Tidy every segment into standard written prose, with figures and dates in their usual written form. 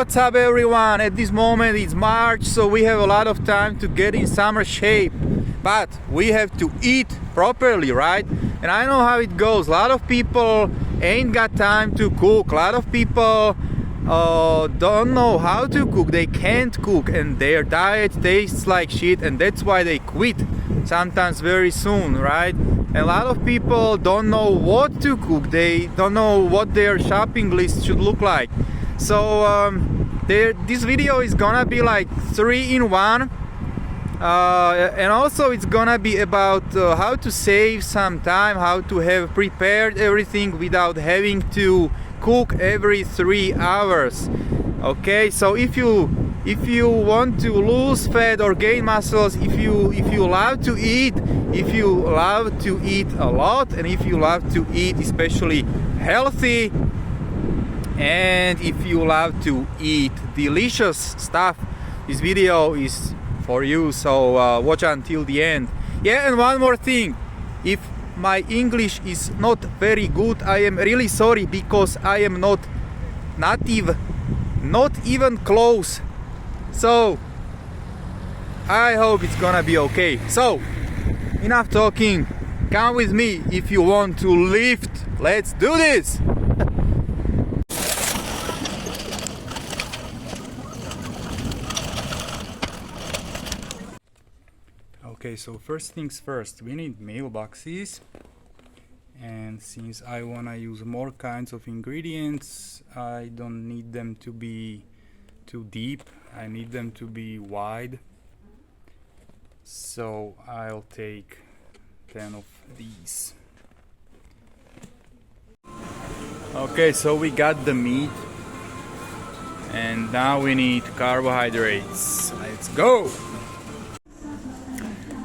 what's up everyone? At this moment it's March, so we have a lot of time to get in summer shape. But we have to eat properly, right? And I know how it goes. A lot of people ain't got time to cook. A lot of people don't know how to cook. They can't cook and their diet tastes like shit, and that's why they quit sometimes very soon, right? And a lot of people don't know what to cook. They don't know what their shopping list should look like. So this video is gonna be like 3-in-1, and also it's gonna be about how to save some time, how to have prepared everything without having to cook every 3 hours. Okay, so if you want to lose fat or gain muscles, if you love to eat, if you love to eat a lot, and if you love to eat especially healthy, and if you love to eat delicious stuff, this video is for you. So watch until the end. Yeah, and one more thing, if my English is not very good, I am really sorry, because I am not native, not even close. So I hope it's gonna be okay. So enough talking, come with me if you want to lift. Let's do this. Okay, so first things first, we need mailboxes, and since I wanna use more kinds of ingredients, I don't need them to be too deep, I need them to be wide. So I'll take 10 of these. Okay, so we got the meat, and now we need carbohydrates. Let's go!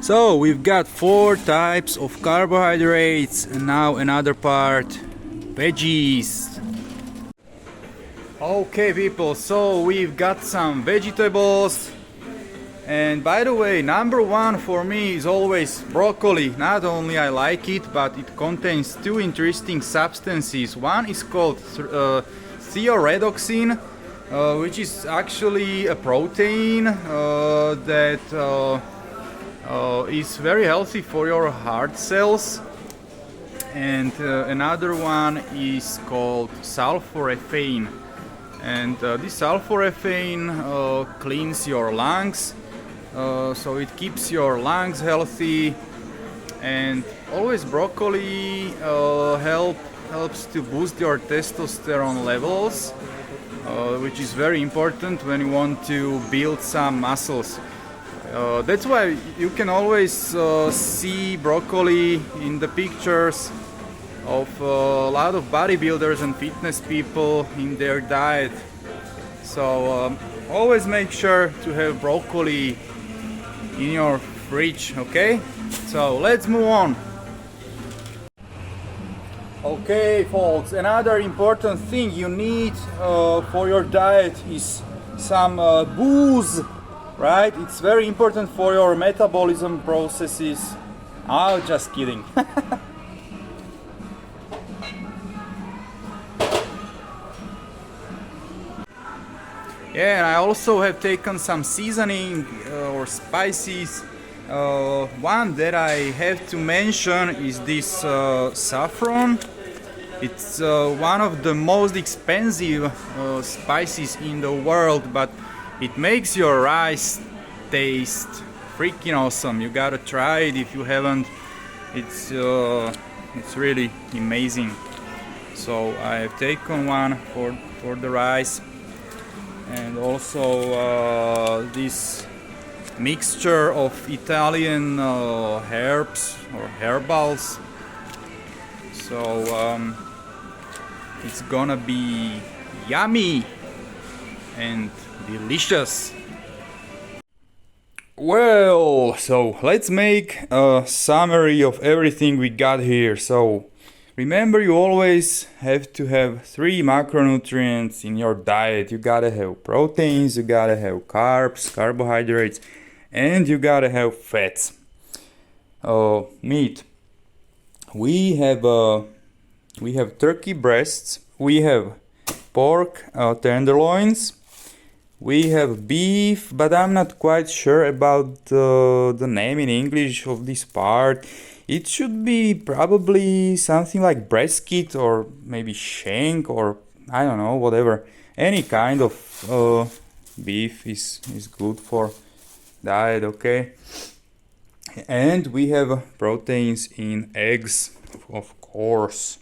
So we've got 4 types of carbohydrates, and now another part, veggies. Okay people, so we've got some vegetables, and by the way, number 1 for me is always broccoli. Not only I like it, but it contains 2 interesting substances. One is called thioredoxin, which is actually a protein that is very healthy for your heart cells, and another one is called sulforaphane, and this sulforaphane cleans your lungs, so it keeps your lungs healthy. And always broccoli helps to boost your testosterone levels, which is very important when you want to build some muscles. That's why you can always see broccoli in the pictures of a lot of bodybuilders and fitness people in their diet. So always make sure to have broccoli in your fridge, okay? So let's move on. Okay folks, another important thing you need for your diet is some booze. Right? It's very important for your metabolism processes. Oh, just kidding. Yeah, and I also have taken some seasoning or spices. One that I have to mention is this saffron. It's one of the most expensive spices in the world, but it makes your rice taste freaking awesome. You gotta try it if you haven't. It's really amazing. So I have taken one for the rice, and also this mixture of Italian herbs or herbals. So it's gonna be yummy and delicious. Well, so let's make a summary of everything we got here. So remember, you always have to have 3 macronutrients in your diet. You gotta have proteins, you gotta have carbs, carbohydrates, and you gotta have fats. Meat. We have turkey breasts, we have pork tenderloins, We have beef, but I'm not quite sure about the name in English of this part. It should be probably something like brisket or maybe shank or I don't know, whatever. Any kind of beef is good for diet, okay? And we have proteins in eggs, of course.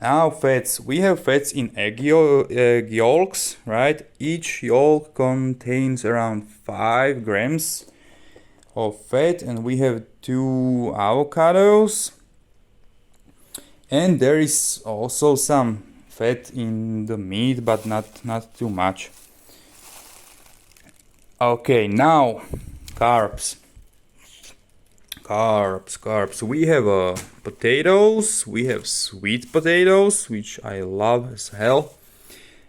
Now fats. We have fats in egg yolks, right? Each yolk contains around 5 grams of fat, and we have 2 avocados. And there is also some fat in the meat, but not too much. Okay, now carbs. Carbs. We have potatoes. We have sweet potatoes, which I love as hell.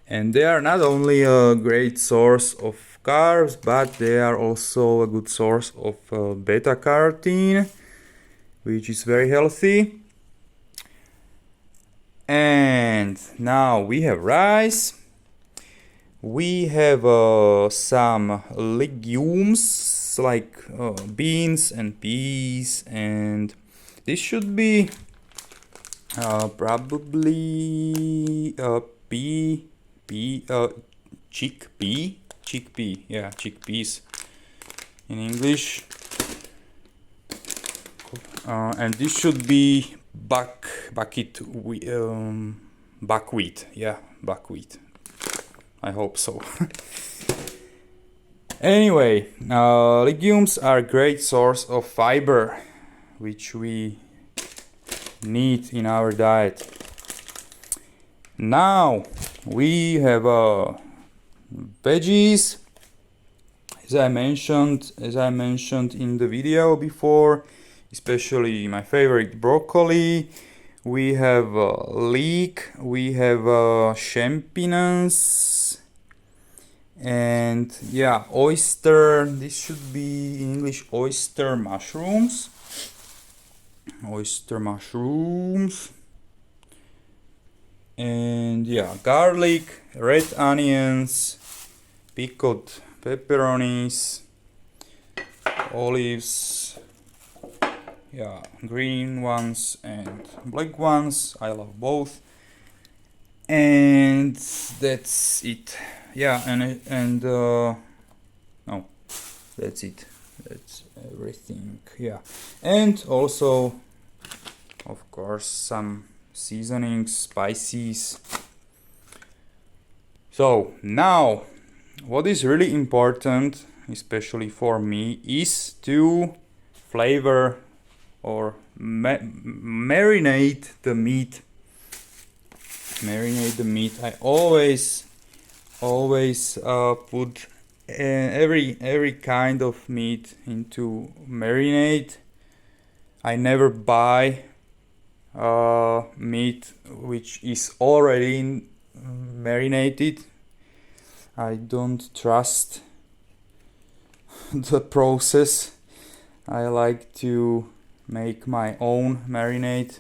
And they are not only a great source of carbs, but they are also a good source of beta carotene, which is very healthy. And now we have rice. We have some legumes like beans and peas, and this should be probably chickpea, yeah, chickpeas in English. And this should be buckwheat, yeah, buckwheat. I hope so. Anyway, legumes are a great source of fiber, which we need in our diet. Now we have veggies. As I mentioned in the video before, especially my favorite broccoli. We have leek. We have champignons. And yeah, oyster. This should be in English oyster mushrooms. And yeah, garlic, red onions, pickled pepperonis, olives, yeah, green ones and black ones. I love both. And that's it. Yeah, no, that's it. That's everything. Yeah, and also, of course, some seasonings, spices. So now, what is really important, especially for me, is to flavor or marinate the meat. I always put every kind of meat into marinade. I never buy meat which is already marinated. I don't trust the process. I like to make my own marinade.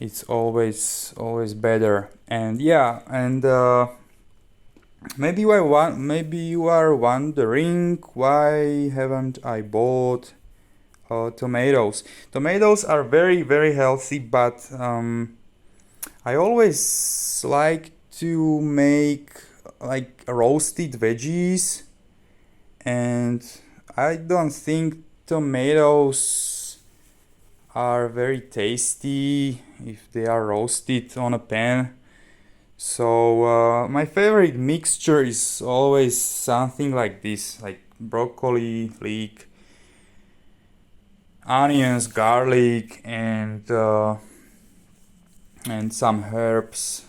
It's always better. And yeah, and maybe you are wondering why haven't I bought tomatoes. Tomatoes are very healthy, but I always like to make like roasted veggies, and I don't think tomatoes are very tasty if they are roasted on a pan. So my favorite mixture is always something like this, like broccoli, leek, onions, garlic, and some herbs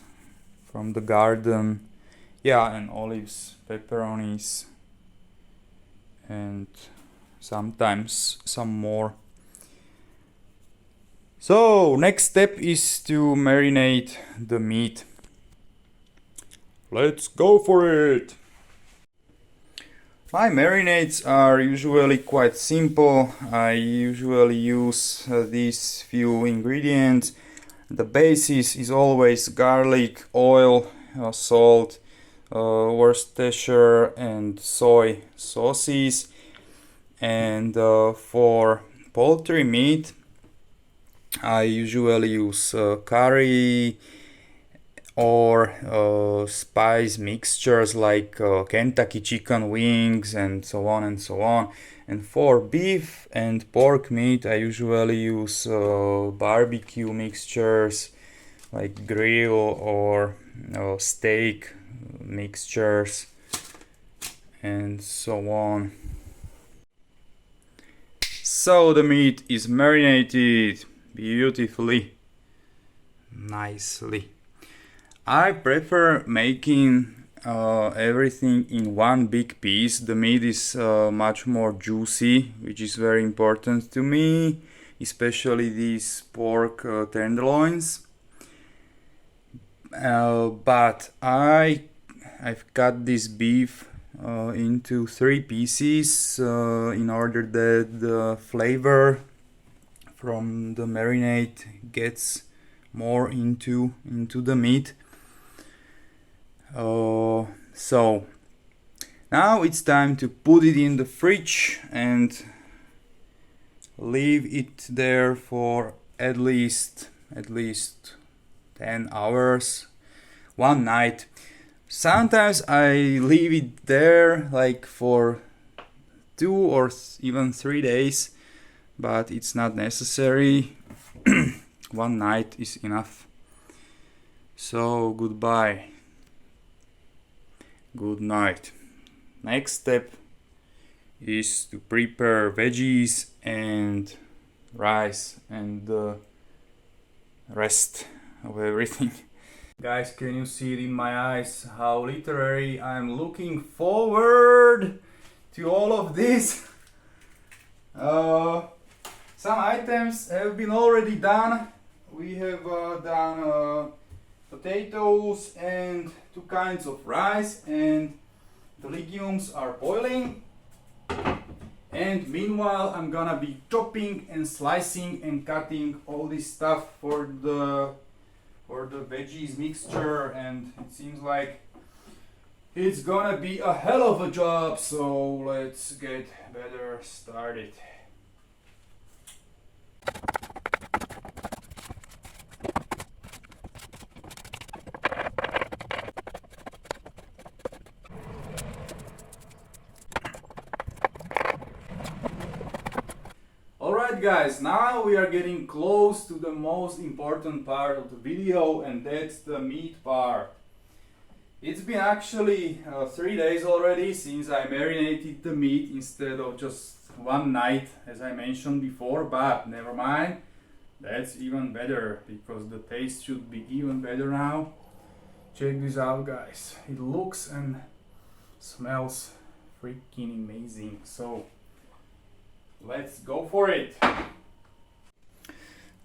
from the garden. Yeah, and olives, pepperonis, and sometimes some more. So next step is to marinate the meat. Let's go for it! My marinades are usually quite simple. I usually use these few ingredients. The basis is always garlic, oil, salt, Worcestershire and soy sauces. And for poultry meat, I usually use curry or spice mixtures like Kentucky chicken wings and so on and so on. And for beef and pork meat, I usually use barbecue mixtures like grill or steak mixtures and so on. So the meat is marinated beautifully, nicely. I prefer making everything in one big piece. The meat is much more juicy, which is very important to me, especially these pork tenderloins. But I've cut this beef into 3 pieces in order that the flavor from the marinade gets more into the meat. So now it's time to put it in the fridge and leave it there for at least 10 hours, one night. Sometimes I leave it there like for 2 or even 3 days, but it's not necessary. One night is enough. So goodbye. Good night. Next step is to prepare veggies and rice and the rest of everything. Guys, can you see it in my eyes how literally I'm looking forward to all of this? Some items have been already done. We have done potatoes and 2 kinds of rice, and the legumes are boiling. And meanwhile I'm gonna be chopping and slicing and cutting all this stuff for the veggies mixture, and it seems like it's gonna be a hell of a job, so let's get better started. Alright guys, now we are getting close to the most important part of the video, and that's the meat part. It's been actually 3 days already since I marinated the meat instead of just one night as I mentioned before, but never mind, that's even better because the taste should be even better now. Check this out guys, it looks and smells freaking amazing. So let's go for it.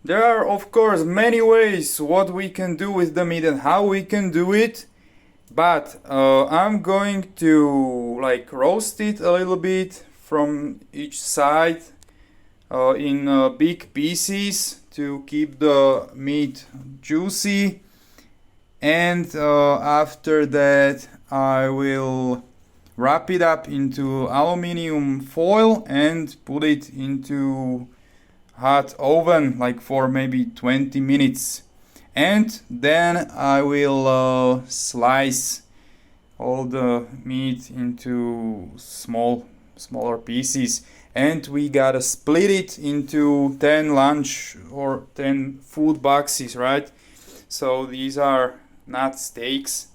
There are of course many ways what we can do with the meat and how we can do it, but I'm going to like roast it a little bit from each side in big pieces to keep the meat juicy, and after that I will wrap it up into aluminum foil and put it into hot oven like for maybe 20 minutes, and then I will slice all the meat into smaller pieces, and we gotta split it into 10 lunch or 10 food boxes, right? So these are not steaks,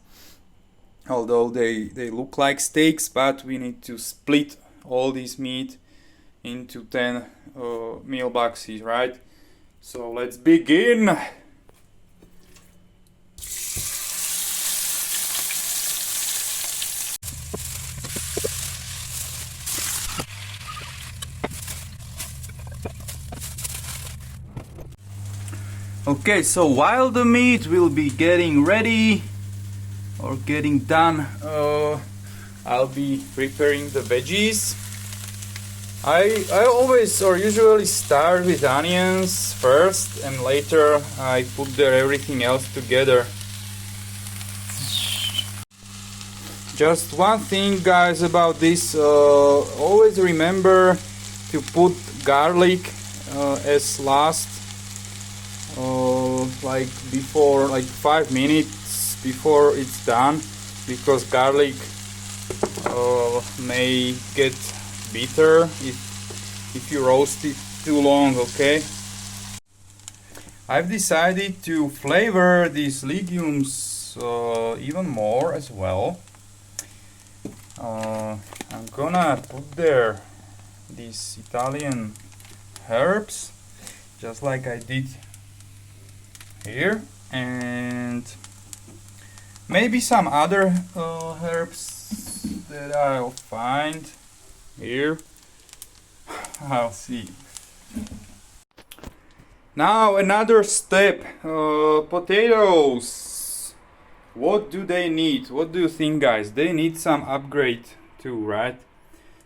although they look like steaks, but we need to split all this meat into 10 meal boxes, right? So let's begin. Okay, so while the meat will be getting ready or getting done, I'll be preparing the veggies. I always or usually start with onions first, and later I put everything else together. Just one thing, guys, about this. Always remember to put garlic as last, like before, like 5 minutes before it's done, because garlic may get bitter if you roast it too long. Okay, I've decided to flavor these legumes even more as well. I'm gonna put there these Italian herbs, just like I did here, and maybe some other herbs that I'll find here. I'll see. Now another step. Potatoes. What do they need? What do you think, guys? They need some upgrade too, right?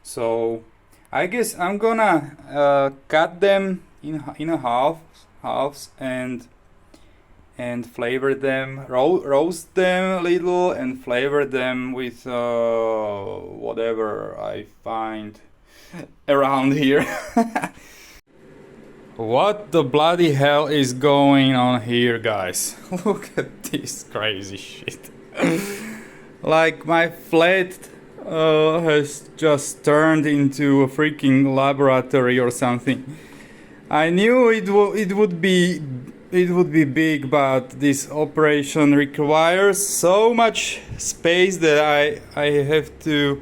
So I guess I'm gonna cut them in a halves and flavor them, roast them a little and flavor them with whatever I find around here. What the bloody hell is going on here, guys? Look at this crazy shit. Like my flat has just turned into a freaking laboratory or something. I knew it would be big, but this operation requires so much space that I have to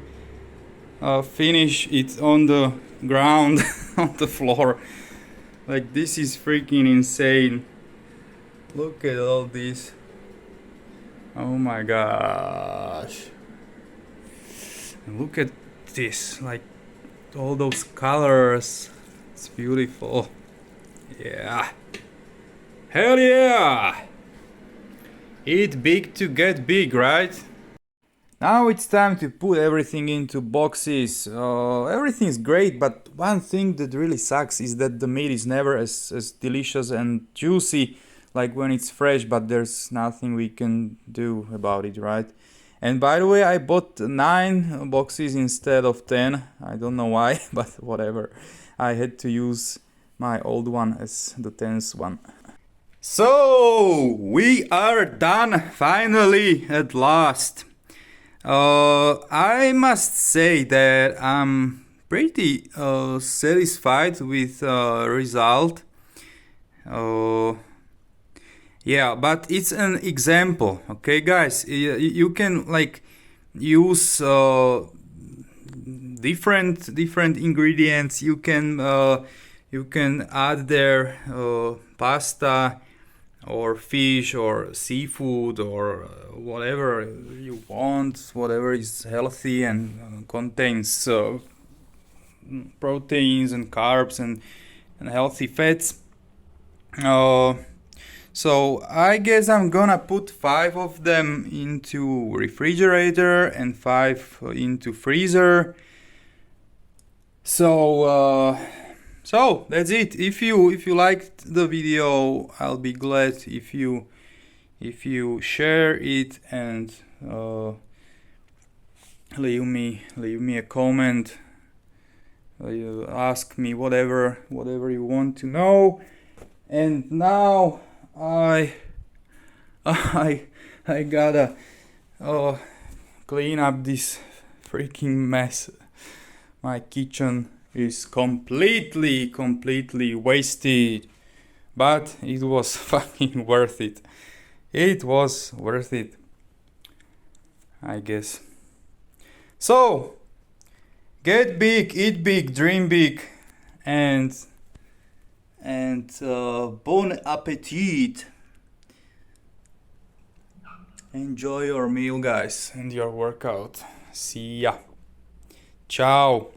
finish it on the ground, on the floor. Like, this is freaking insane. Look at all this. Oh my gosh. And look at this, like all those colors. It's beautiful. Yeah. Hell yeah! Eat big to get big, right? Now it's time to put everything into boxes. Everything's great, but one thing that really sucks is that the meat is never as delicious and juicy like when it's fresh, but there's nothing we can do about it, right? And by the way, I bought 9 boxes instead of 10. I don't know why, but whatever. I had to use my old one as the 10th one. So, we are done finally, at last. I must say that I'm pretty satisfied with result. Yeah, but it's an example, okay, guys? You can like use different ingredients. You can add there pasta or fish or seafood or whatever you want, whatever is healthy and contains proteins and carbs and healthy fats. So I guess I'm gonna put 5 of them into refrigerator and 5 into freezer. So that's it. If you liked the video, I'll be glad if you share it and leave me a comment. Ask me whatever you want to know. And now I gotta clean up this freaking mess. My kitchen is completely wasted, but it was fucking worth it. It was worth it, I guess. So get big, eat big, dream big, and bon appetit. Enjoy your meal, guys, and your workout. See ya. Ciao.